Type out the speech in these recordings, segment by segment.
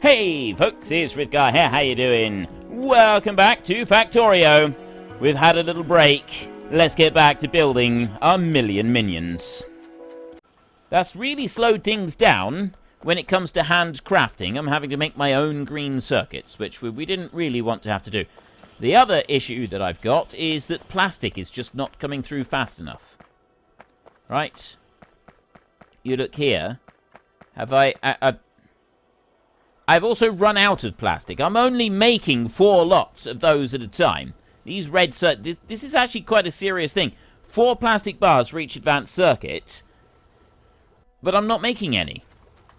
Hey folks, it's Frithgar here, how you doing? Welcome back to Factorio. We've had a little break. Let's get back to building our million minions. That's really slowed things down when it comes to hand crafting. I'm having to make my own green circuits, which we didn't really want to have to do. The other issue that I've got is that plastic is just not coming through fast enough. Right? You look here. I've also run out of plastic. I'm only making 4 lots of those at a time. These red this is actually quite a serious thing. 4 plastic bars for each advanced circuit. But I'm not making any.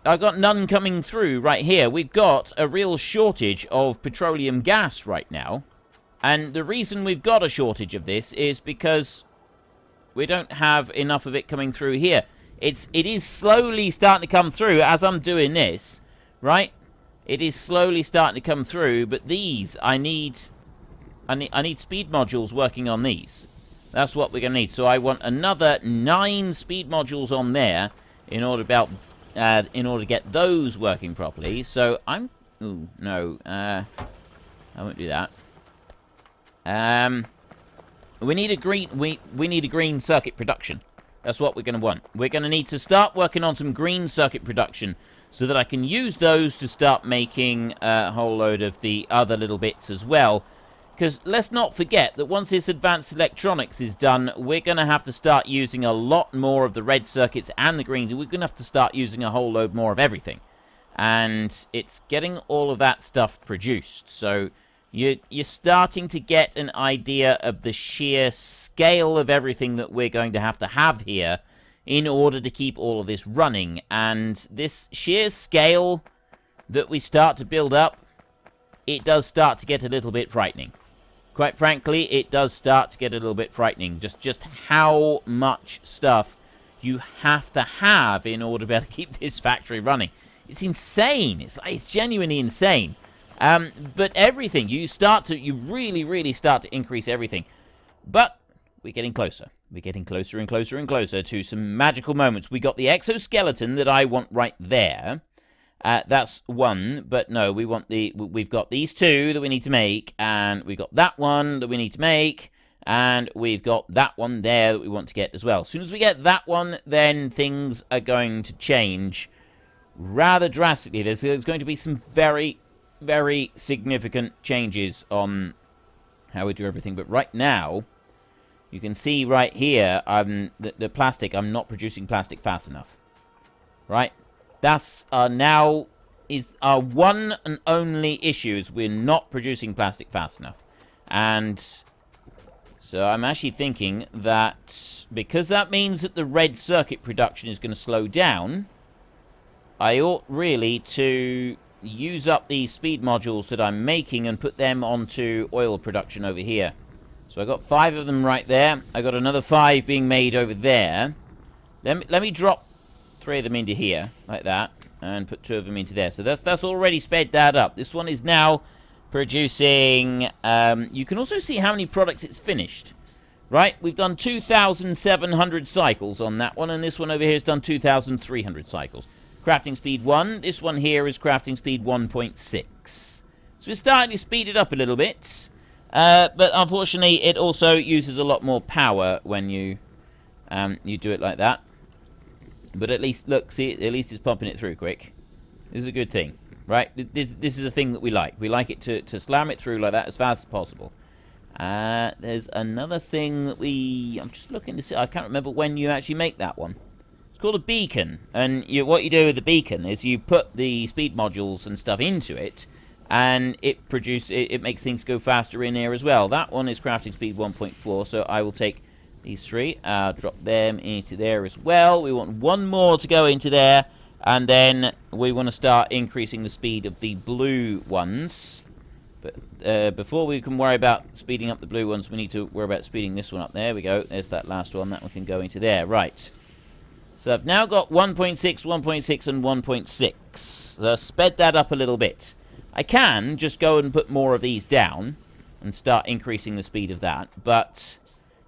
I've got none coming through right here. We've got a real shortage of petroleum gas right now. And the reason we've got a shortage of this is because we don't have enough of it coming through here. It is slowly starting to come through as I'm doing this, right? It is slowly starting to come through, but these, I need speed modules working on these. That's what we're going to need. So I want another 9 speed modules on there in order to get those working properly. So I'm... Ooh, no. I won't do that. We need a green... We need a green circuit production. That's what we're going to want. We're going to need to start working on some green circuit production so that I can use those to start making a whole load of the other little bits as well. Because let's not forget that once this advanced electronics is done, we're going to have to start using a lot more of the red circuits and the greens. We're going to have to start using a whole load more of everything. And it's getting all of that stuff produced. So you're starting to get an idea of the sheer scale of everything that we're going to have here in order to keep all of this running. And this sheer scale that we start to build up, it does start to get a little bit frightening. Quite frankly, it does start to get a little bit frightening. Just how much stuff you have to have in order to be able to keep this factory running. It's insane. It's genuinely insane. But everything, you really start to increase everything. But we're getting closer. We're getting closer and closer and closer to some magical moments. We got the exoskeleton that I want right there. That's one, but no, we've got these 2 that we need to make, and we've got that one that we need to make, and we've got that one there that we want to get as well. As soon as we get that one, then things are going to change rather drastically. There's going to be some very, very significant changes on how we do everything, but right now, you can see right here, the plastic, I'm not producing plastic fast enough. Right? That's now is our one and only issue, is we're not producing plastic fast enough. And so I'm actually thinking that because that means that the red circuit production is going to slow down, I ought really to use up these speed modules that I'm making and put them onto oil production over here. So I got 5 of them right there. I got another 5 being made over there. Let me drop 3 of them into here, like that, and put 2 of them into there. So that's already sped that up. This one is now producing... you can also see how many products it's finished. Right? We've done 2,700 cycles on that one, and this one over here has done 2,300 cycles. Crafting speed 1. This one here is crafting speed 1.6. So we're starting to speed it up a little bit. But unfortunately, it also uses a lot more power when you do it like that. But at least, look, see, at least it's pumping it through quick. This is a good thing, right? This is a thing that we like. We like it to slam it through like that as fast as possible. There's another thing that I'm just looking to see. I can't remember when you actually make that one. It's called a beacon. And what you do with the beacon is you put the speed modules and stuff into it, and it makes things go faster in here as well. That one is crafting speed 1.4, so I will take these 3. I'll drop them into there as well. We want 1 more to go into there, and then we want to start increasing the speed of the blue ones. But before we can worry about speeding up the blue ones, we need to worry about speeding this one up. There we go. There's that last one. That one can go into there. Right. So I've now got 1.6, 1.6, and 1.6. So I've sped that up a little bit. I can just go and put more of these down and start increasing the speed of that, but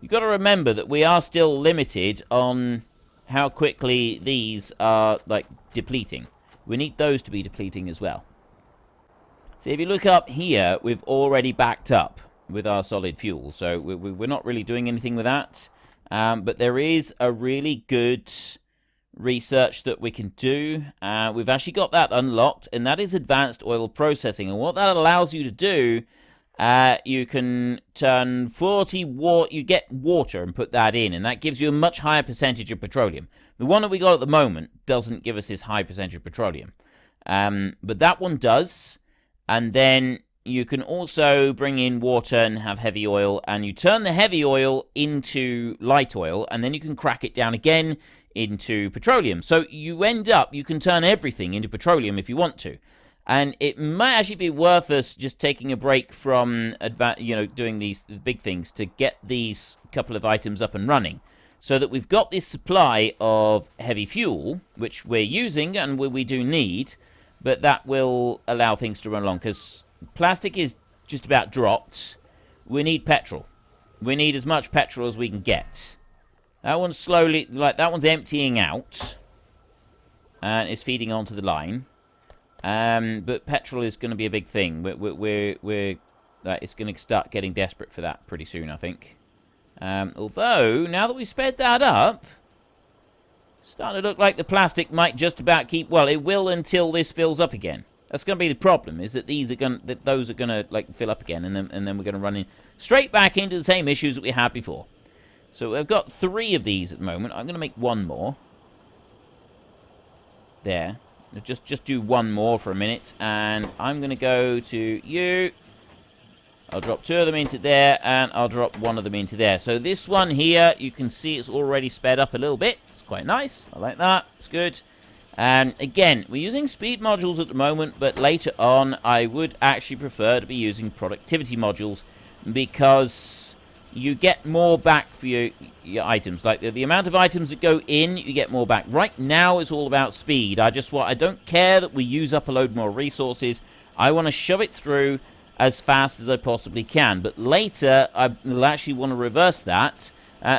you've got to remember that we are still limited on how quickly these are, like, depleting. We need those to be depleting as well. So if you look up here, we've already backed up with our solid fuel. So we're not really doing anything with that. But there is a really good research that we can do. We've actually got that unlocked, and that is advanced oil processing. And what that allows you to do, you can turn 40 water, you get water and put that in, and that gives you a much higher percentage of petroleum. The one that we got at the moment doesn't give us this high percentage of petroleum, but that one does. And then you can also bring in water and have heavy oil, and you turn the heavy oil into light oil, and then you can crack it down again into petroleum. So you end up, you can turn everything into petroleum if you want to. And it might actually be worth us just taking a break from, doing these big things to get these couple of items up and running, so that we've got this supply of heavy fuel, which we're using and we do need, but that will allow things to run along, because plastic is just about dropped. We need petrol. We need as much petrol as we can get. That one's slowly, that one's emptying out, and is feeding onto the line. But petrol is going to be a big thing. It's going to start getting desperate for that pretty soon, I think. Although, now that we've sped that up, it's starting to look like the plastic might just about keep... Well, it will until this fills up again. That's going to be the problem, is that those are going to fill up again, and then we're going to run in straight back into the same issues that we had before. So I've got 3 of these at the moment. I'm going to make 1 more. There. Just do 1 more for a minute, and I'm going to go to you. I'll drop 2 of them into there, and I'll drop 1 of them into there. So this one here, you can see it's already sped up a little bit. It's quite nice. I like that. It's good. And again, we're using speed modules at the moment, but later on, I would actually prefer to be using productivity modules, because you get more back for your items. Like the amount of items that go in, you get more back. Right now, it's all about speed. I don't care that we use up a load more resources. I want to shove it through as fast as I possibly can. But later, I will actually want to reverse that,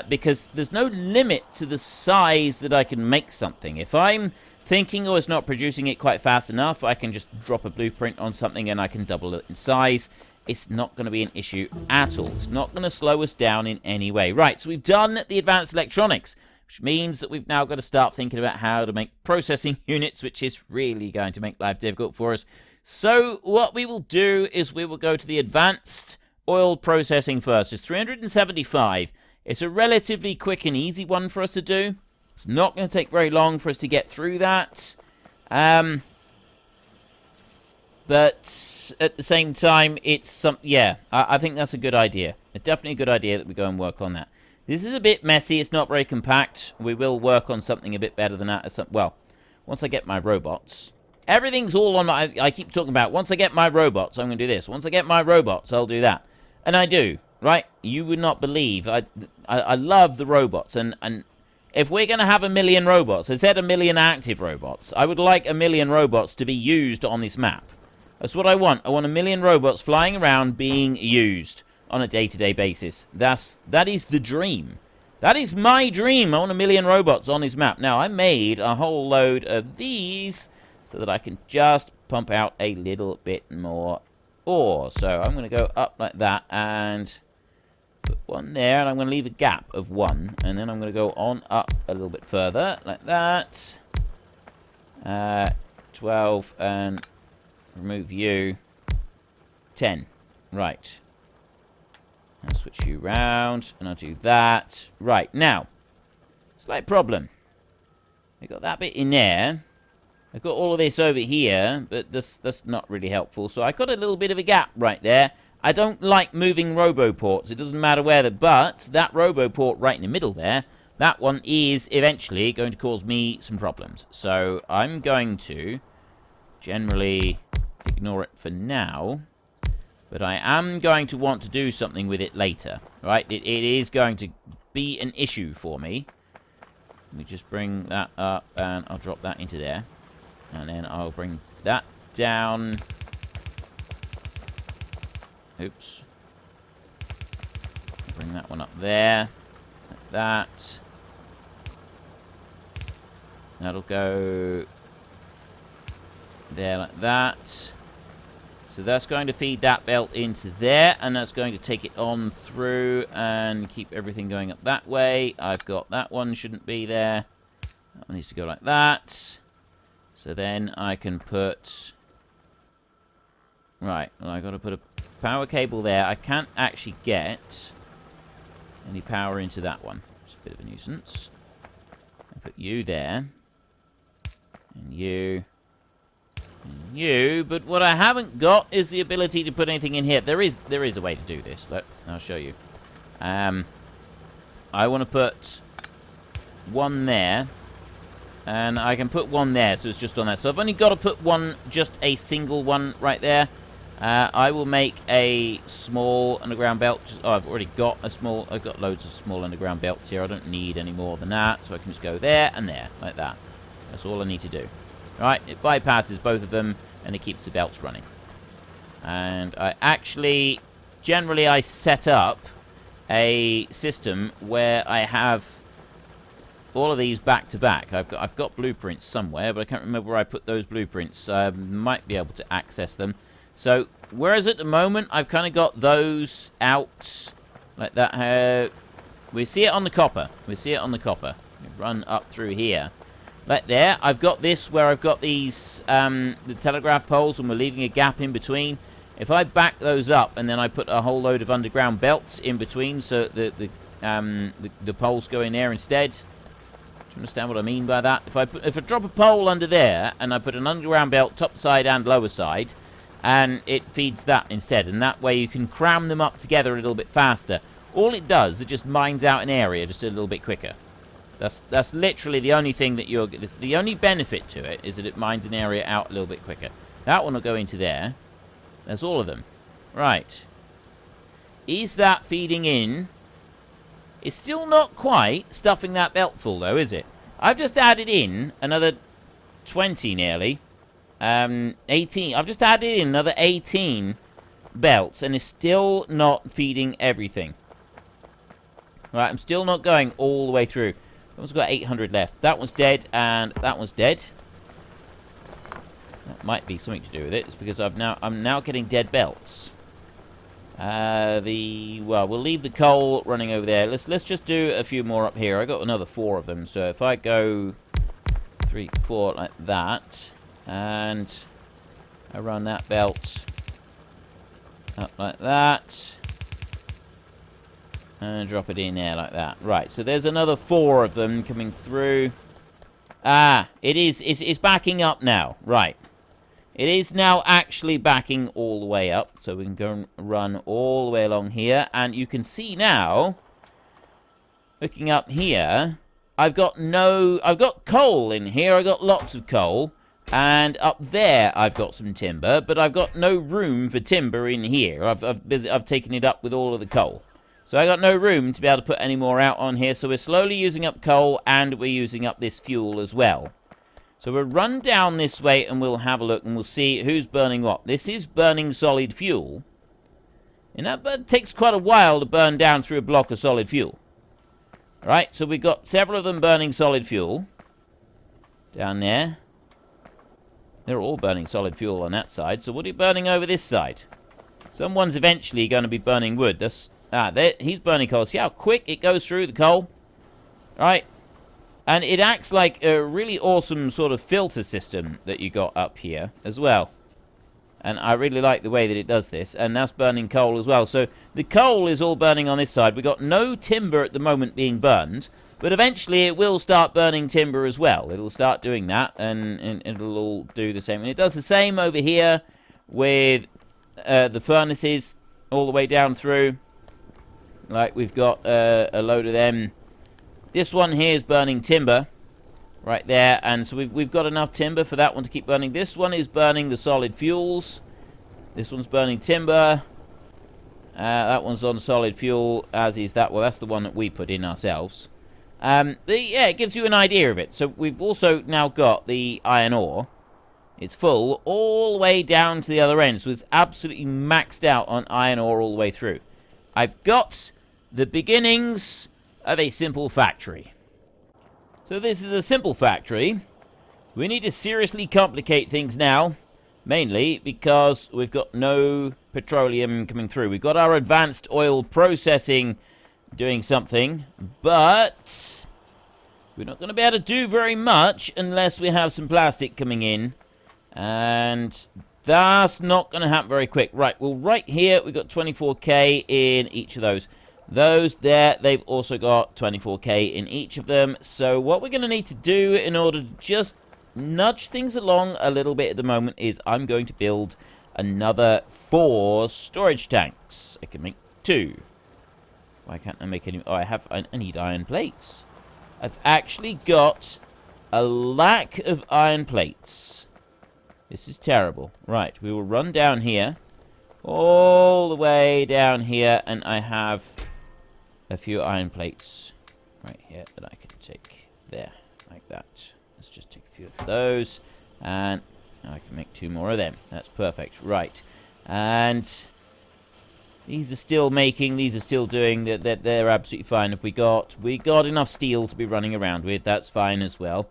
because there's no limit to the size that I can make something. If I'm thinking, oh, it's not producing it quite fast enough, I can just drop a blueprint on something and I can double it in size. It's not going to be an issue at all. It's not going to slow us down in any way. Right, so we've done the advanced electronics, which means that we've now got to start thinking about how to make processing units, which is really going to make life difficult for us. So what we will do is we will go to the advanced oil processing first. It's 375. It's a relatively quick and easy one for us to do. It's not going to take very long for us to get through that. But at the same time, it's I think that's a good idea. Definitely a good idea that we go and work on that. This is a bit messy. It's not very compact. We will work on something a bit better than that. Well, once I get my robots. Everything's all on my... I keep talking about, once I get my robots, I'm going to do this. Once I get my robots, I'll do that. And I do, right? You would not believe. I love the robots. And if we're going to have 1 million robots, I said 1 million active robots. I would like 1 million robots to be used on this map. That's what I want. I want 1 million robots flying around being used on a day-to-day basis. That is the dream. That is my dream. I want 1 million robots on this map. Now, I made a whole load of these so that I can just pump out a little bit more ore. So I'm going to go up like that and put 1 there. And I'm going to leave a gap of 1. And then I'm going to go on up a little bit further like that. 12 and... remove you. 10. Right. I'll switch you round, and I'll do that. Right, now, slight problem. I got that bit in there. I've got all of this over here, but that's not really helpful. So I got a little bit of a gap right there. I don't like moving roboports. It doesn't matter where but that roboport right in the middle there, that one is eventually going to cause me some problems. So I'm going to generally ignore it for now, but I am going to want to do something with it later, right? It is going to be an issue for me. Let me just bring that up, and I'll drop that into there, and then I'll bring that down. Oops. Bring that one up there, like that. That'll go there like that. So that's going to feed that belt into there, and that's going to take it on through and keep everything going up that way. I've got that one, shouldn't be there. That one needs to go like that. So then I can put... Right, well, I've got to put a power cable there. I can't actually get any power into that one. It's a bit of a nuisance. I'll put you there. And you... but what I haven't got is the ability to put anything in here. There is a way to do this. Look, I'll show you. I want to put one there, and I can put one there, so it's just on that. So I've only got to put one, just a single one right there. I will make a small underground belt. I've already got a small. I've got loads of small underground belts here. I don't need any more than that, so I can just go there and there, like that. That's all I need to do. Right, it bypasses both of them, and it keeps the belts running. And I actually, generally, I set up a system where I have all of these back to back. I've got blueprints somewhere, but I can't remember where I put those blueprints. I might be able to access them. So, whereas at the moment, I've kind of got those out like that. We see it on the copper. We see it on the copper. We run up through here. Like there, I've got this where I've got these, the telegraph poles, and we're leaving a gap in between. If I back those up, and then I put a whole load of underground belts in between, so the poles go in there instead. Do you understand what I mean by that? If I drop a pole under there, and I put an underground belt top side and lower side, and it feeds that instead, and that way you can cram them up together a little bit faster. All it does, it just mines out an area just a little bit quicker. That's literally the only thing that the only benefit to it is that it mines an area out a little bit quicker. That one will go into there. There's all of them. Right. Is that feeding in? It's still not quite stuffing that belt full, though, is it? I've just added in another 20 nearly. 18. I've just added in another 18 belts, and it's still not feeding everything. Right, I'm still not going all the way through. That one's got 800 left. That one's dead, and that one's dead. That might be something to do with it. It's because I'm now getting dead belts. Well, we'll leave the coal running over there. Let's just do a few more up here. I got another 4 of them, so if I go 3, 4 like that, and I run that belt up like that, and drop it in there like that. Right, so there's another 4 of them coming through. It's backing up now. Right. It is now actually backing all the way up. So we can go and run all the way along here. And you can see now, looking up here, I've got coal in here. I've got lots of coal. And up there, I've got some timber. But I've got no room for timber in here. I've taken it up with all of the coal. So I got no room to be able to put any more out on here. So we're slowly using up coal, and we're using up this fuel as well. So we'll run down this way, and we'll have a look, and we'll see who's burning what. This is burning solid fuel. And that takes quite a while to burn down through a block of solid fuel. Alright, so we've got several of them burning solid fuel. Down there. They're all burning solid fuel on that side. So what are you burning over this side? Someone's eventually going to be burning wood. He's burning coal. See how quick it goes through the coal? Right. And it acts like a really awesome sort of filter system that you got up here as well. And I really like the way that it does this. And that's burning coal as well. So the coal is all burning on this side. We've got no timber at the moment being burned. But eventually it will start burning timber as well. It'll start doing that. And it'll all do the same. And it does the same over here with the furnaces all the way down through. Like, we've got a load of them. This one here is burning timber. Right there. And so we've got enough timber for that one to keep burning. This one is burning the solid fuels. This one's burning timber. That one's on solid fuel, as is that. Well, that's the one that we put in ourselves. Yeah, it gives you an idea of it. So we've also now got the iron ore. It's full all the way down to the other end. So it's absolutely maxed out on iron ore all the way through. I've got the beginnings of a simple factory. So this is a simple factory. We need to seriously complicate things now. Mainly because we've got no petroleum coming through. We've got our advanced oil processing doing something, but we're not going to be able to do very much unless we have some plastic coming in. And that's not going to happen very quick. Right, well, right here, we've got 24k in each of those. Those there, they've also got 24k in each of them. So what we're going to need to do in order to just nudge things along a little bit at the moment is I'm going to build another 4 storage tanks. I can make 2. Why can't I make any? Oh, I need iron plates. I've actually got a lack of iron plates. This is terrible. Right, we will run down here. All the way down here. And I have a few iron plates right here that I can take there. Like that. Let's just take a few of those. And now I can make 2 more of them. That's perfect. Right. And these are still making, these are still doing, they're absolutely fine. If we got enough steel to be running around with, that's fine as well.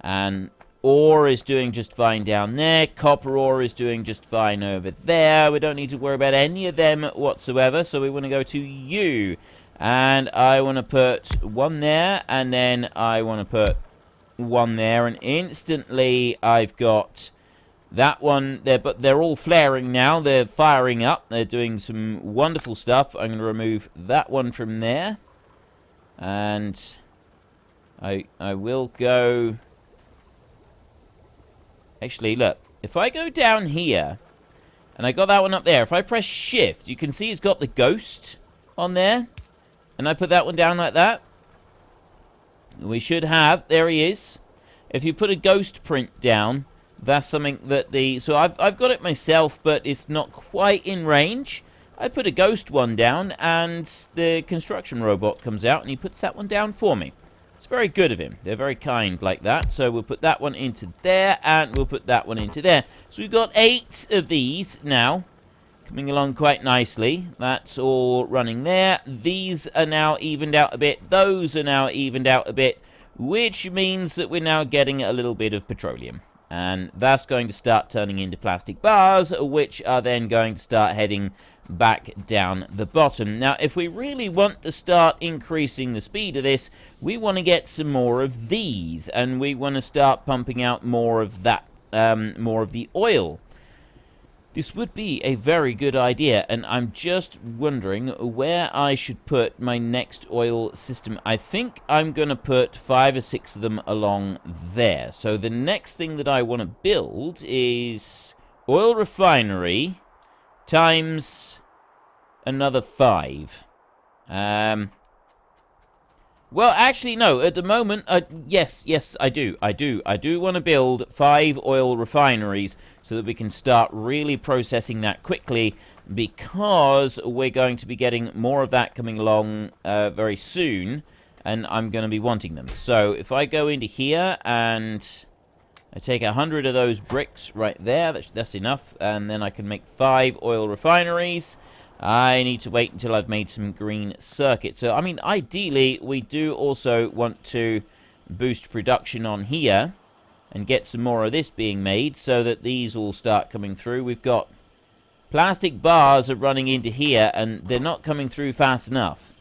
And ore is doing just fine down there. Copper ore is doing just fine over there. We don't need to worry about any of them whatsoever. So we want to go to you. And I want to put 1 there. And then I want to put 1 there. And instantly I've got that one there, but they're all flaring now. They're firing up. They're doing some wonderful stuff. I'm going to remove that one from there. And I will go... Actually, look. If I go down here, and I got that one up there. If I press shift, you can see it's got the ghost on there. And I put that one down like that. We should have... There he is. If you put a ghost print down... That's something that so I've got it myself, but it's not quite in range. I put a ghost one down, and the construction robot comes out, and he puts that one down for me. It's very good of him. They're very kind like that. So we'll put that one into there, and we'll put that one into there. So we've got 8 of these now, coming along quite nicely. That's all running there. These are now evened out a bit. Those are now evened out a bit, which means that we're now getting a little bit of petroleum. And that's going to start turning into plastic bars, which are then going to start heading back down the bottom. Now, if we really want to start increasing the speed of this, we want to get some more of these. And we want to start pumping out more of that, more of the oil. This would be a very good idea, and I'm just wondering where I should put my next oil system. I think I'm going to put 5 or 6 of them along there. So the next thing that I want to build is oil refinery times another 5. Well, actually, no. At the moment, yes, I do. I do want to build 5 oil refineries so that we can start really processing that quickly, because we're going to be getting more of that coming along very soon, and I'm going to be wanting them. So if I go into here and I take 100 of those bricks right there, that's enough, and then I can make 5 oil refineries. I need to wait until I've made some green circuits. So, I mean, ideally, we do also want to boost production on here and get some more of this being made so that these all start coming through. We've got plastic bars are running into here, and they're not coming through fast enough.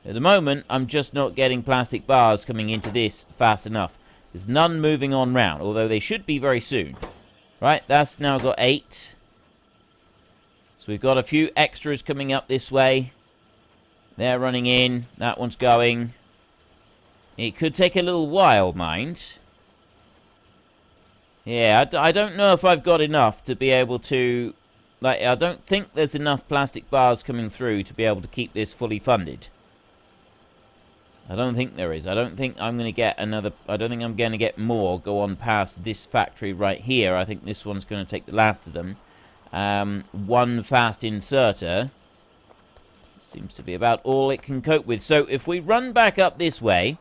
At the moment, I'm just not getting plastic bars coming into this fast enough. There's none moving on round, although they should be very soon. Right, that's now got 8. So we've got a few extras coming up this way. They're running in. That one's going. It could take a little while, mind. Yeah, I don't know if I've got enough to be able to... Like, I don't think there's enough plastic bars coming through to be able to keep this fully funded. I don't think there is. I don't think I'm going to get another... I don't think I'm going to get more go on past this factory right here. I think this one's going to take the last of them. 1 fast inserter seems to be about all it can cope with. So if we run back up this way,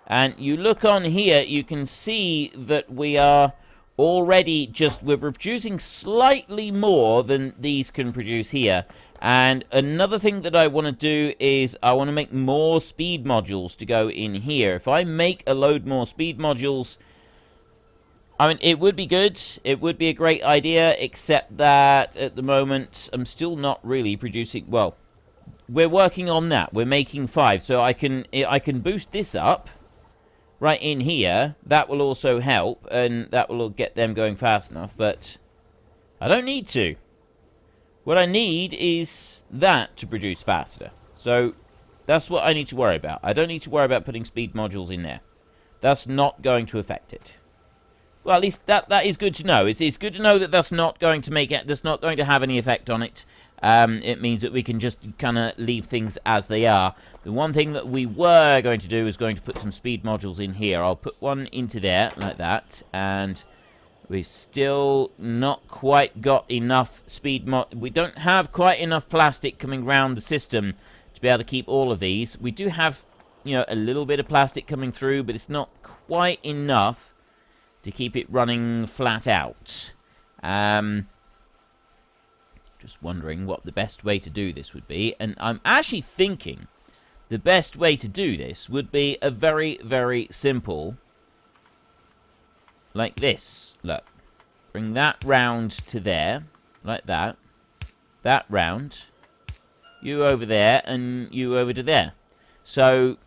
and you look on here, you can see that we are already we're producing slightly more than these can produce here. And another thing that I want to do is I want to make more speed modules to go in here. If I make a load more speed modules, I mean, it would be good. It would be a great idea, except that at the moment, I'm still not really producing... Well, we're working on that. We're making 5, so I can boost this up right in here. That will also help, and that will get them going fast enough, but I don't need to. What I need is that to produce faster. So that's what I need to worry about. I don't need to worry about putting speed modules in there. That's not going to affect it. Well, at least that is good to know. It's good to know that that's not going to make it. That's not going to have any effect on it. It means that we can just kind of leave things as they are. The one thing that we were going to do is going to put some speed modules in here. I'll put one into there like that, and we've still not quite got enough speed we don't have quite enough plastic coming round the system to be able to keep all of these. We do have, you know, a little bit of plastic coming through, but it's not quite enough to keep it running flat out. Just wondering what the best way to do this would be. And I'm actually thinking the best way to do this would be a very, very simple... like this. Look. Bring that round to there. Like that. That round. You over there, and you over to there. So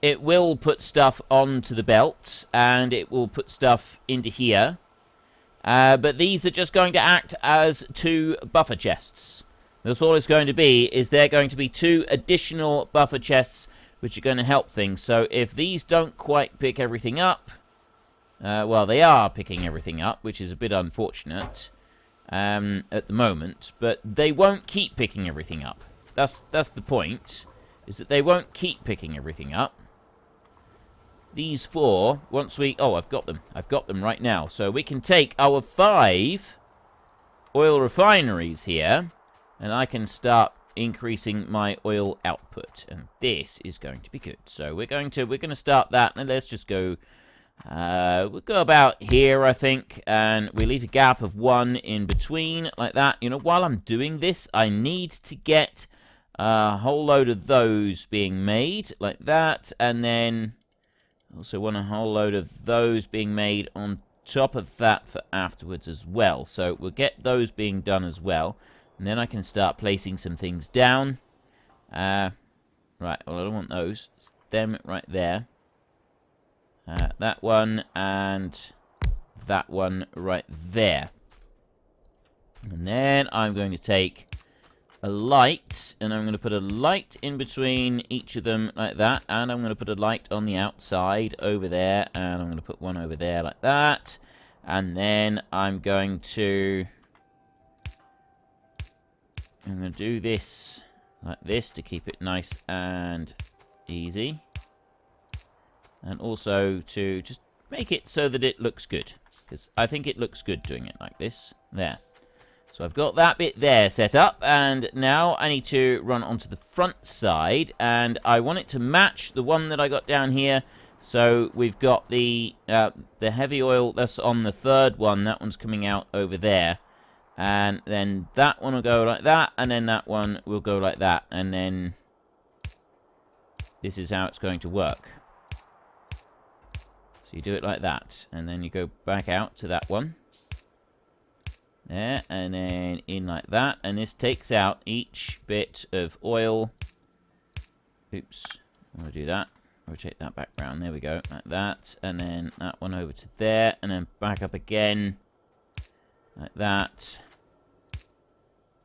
it will put stuff onto the belt, and it will put stuff into here. But these are just going to act as 2 buffer chests. That's all it's going to be, is they're going to be 2 additional buffer chests, which are going to help things. So if these don't quite pick everything up, well, they are picking everything up, which is a bit unfortunate at the moment, but they won't keep picking everything up. That's the point, is that they won't keep picking everything up. These 4, once we... Oh, I've got them. I've got them right now. So we can take our 5 oil refineries here, and I can start increasing my oil output. And this is going to be good. So we're going to start that, and let's just go... we'll go about here, I think, and we leave a gap of 1 in between, like that. You know, while I'm doing this, I need to get a whole load of those being made, like that, and then... also want a whole load of those being made on top of that for afterwards as well. So we'll get those being done as well. And then I can start placing some things down. Right, well, I don't want those. It's them right there. That one and that one right there. And then I'm going to take a light, and I'm going to put a light in between each of them like that, and I'm going to put a light on the outside over there, and I'm going to put one over there like that, and then I'm going to do this like this to keep it nice and easy, and also to just make it so that it looks good, because I think it looks good doing it like this. There. So I've got that bit there set up, and now I need to run onto the front side, and I want it to match the one that I got down here. So we've got the heavy oil that's on the 3rd one. That one's coming out over there, and then that one will go like that, and then that one will go like that, and then this is how it's going to work. So you do it like that, and then you go back out to that one. There, and then in like that, and this takes out each bit of oil. Oops, I'm going to do that. Rotate that back round, there we go, like that, and then that one over to there, and then back up again, like that,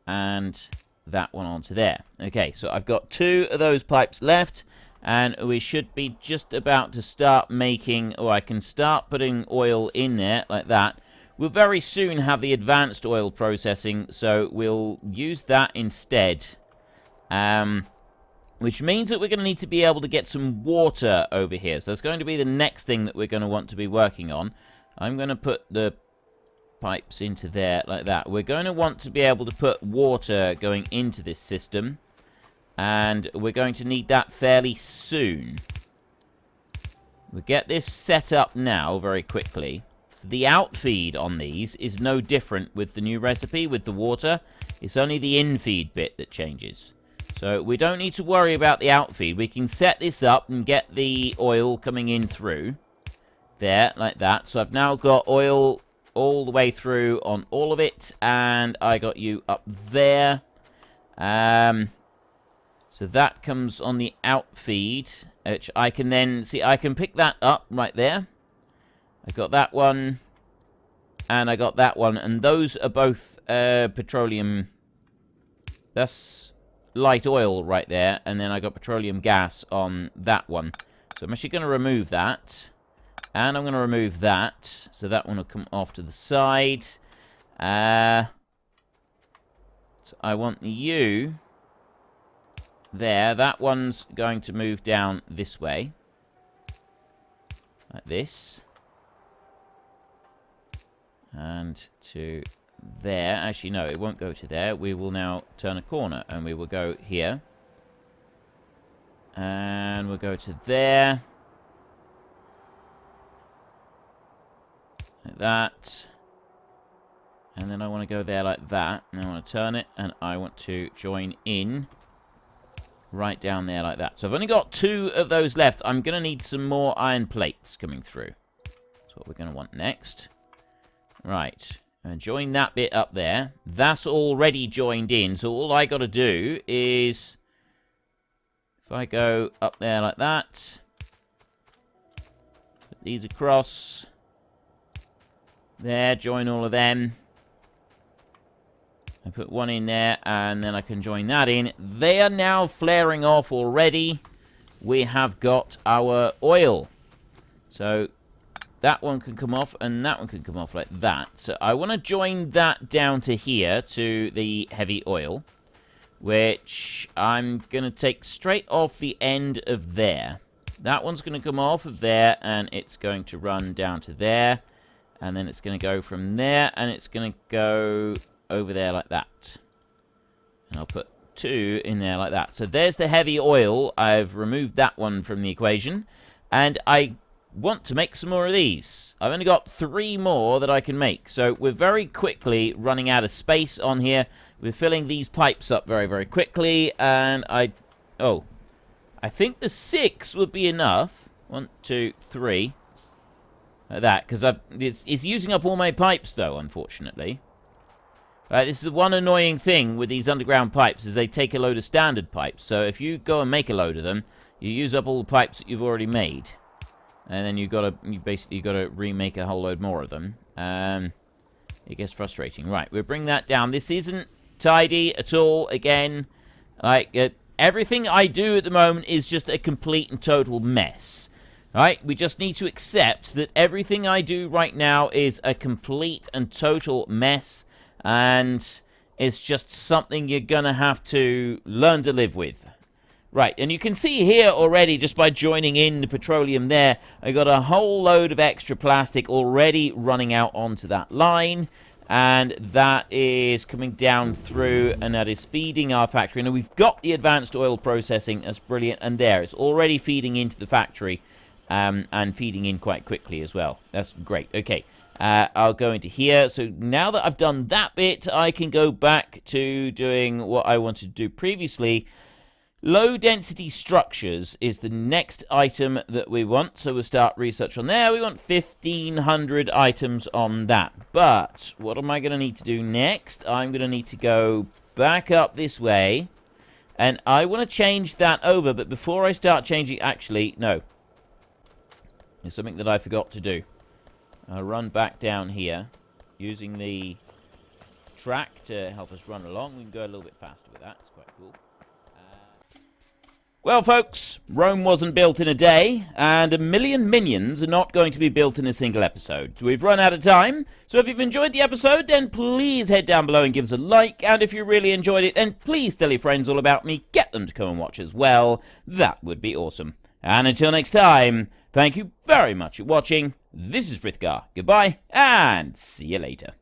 and that one onto there. Okay, so I've got 2 of those pipes left, and we should be just about to start making, or I can start putting oil in there, like that. We'll very soon have the advanced oil processing, so we'll use that instead. Which means that we're going to need to be able to get some water over here. So that's going to be the next thing that we're going to want to be working on. I'm going to put the pipes into there like that. We're going to want to be able to put water going into this system. And we're going to need that fairly soon. We'll get this set up now very quickly. So the outfeed on these is no different with the new recipe, with the water. It's only the infeed bit that changes. So we don't need to worry about the outfeed. We can set this up and get the oil coming in through. There, like that. So I've now got oil all the way through on all of it, and I got you up there. So that comes on the outfeed, which I can then see. I can pick that up right there. I got that one, and I got that one, and those are both petroleum. That's light oil right there, and then I got petroleum gas on that one. So I'm actually going to remove that, and I'm going to remove that, so that one will come off to the side. So I want you there. That one's going to move down this way, like this, and to there. Actually, no, it won't go to there. We will now turn a corner, and we will go here. And we'll go to there. Like that. And then I want to go there like that. And I want to turn it, and I want to join in right down there like that. So I've only got 2 of those left. I'm going to need some more iron plates coming through. That's what we're going to want next. Right. And join that bit up there. That's already joined in. So all I got to do is, if I go up there like that, put these across. There, join all of them. I put one in there, and then I can join that in. They are now flaring off already. We have got our oil. So that one can come off, and that one can come off like that. So I want to join that down to here, to the heavy oil, which I'm going to take straight off the end of there. That one's going to come off of there, and it's going to run down to there. And then it's going to go from there, and it's going to go over there like that. And I'll put 2 in there like that. So there's the heavy oil. I've removed that one from the equation. And I want to make some more of these. I've only got 3 more that I can make. So we're very quickly running out of space on here. We're filling these pipes up very, very quickly. And I think the 6 would be enough. 1, 2, 3. Like that, because it's using up all my pipes, though, unfortunately. Right, this is the one annoying thing with these underground pipes, is they take a load of standard pipes. So if you go and make a load of them, you use up all the pipes that you've already made, and then you basically got to remake a whole load more of them. It gets frustrating. Right, we'll bring that down. This isn't tidy at all. Again, like everything I do at the moment is just a complete and total mess. Right, we just need to accept that everything I do right now is a complete and total mess, and it's just something you're gonna have to learn to live with. Right, and you can see here already, just by joining in the petroleum there, I got a whole load of extra plastic already running out onto that line, and that is coming down through, and that is feeding our factory. Now, we've got the advanced oil processing, that's brilliant, and there, it's already feeding into the factory. And feeding in quite quickly as well. That's great. Okay, I'll go into here. So now that I've done that bit, I can go back to doing what I wanted to do previously. Low density structures is the next item that we want. So we'll start research on there. We want 1,500 items on that. But what am I going to need to do next? I'm going to need to go back up this way. And I want to change that over. But before I start changing, actually, no. It's something that I forgot to do. I'll run back down here using the track to help us run along. We can go a little bit faster with that. It's quite cool. Well, folks, Rome wasn't built in a day, and 1 million minions are not going to be built in a single episode. We've run out of time, so if you've enjoyed the episode, then please head down below and give us a like, and if you really enjoyed it, then please tell your friends all about me. Get them to come and watch as well. That would be awesome. And until next time, thank you very much for watching. This is Frithgar. Goodbye, and see you later.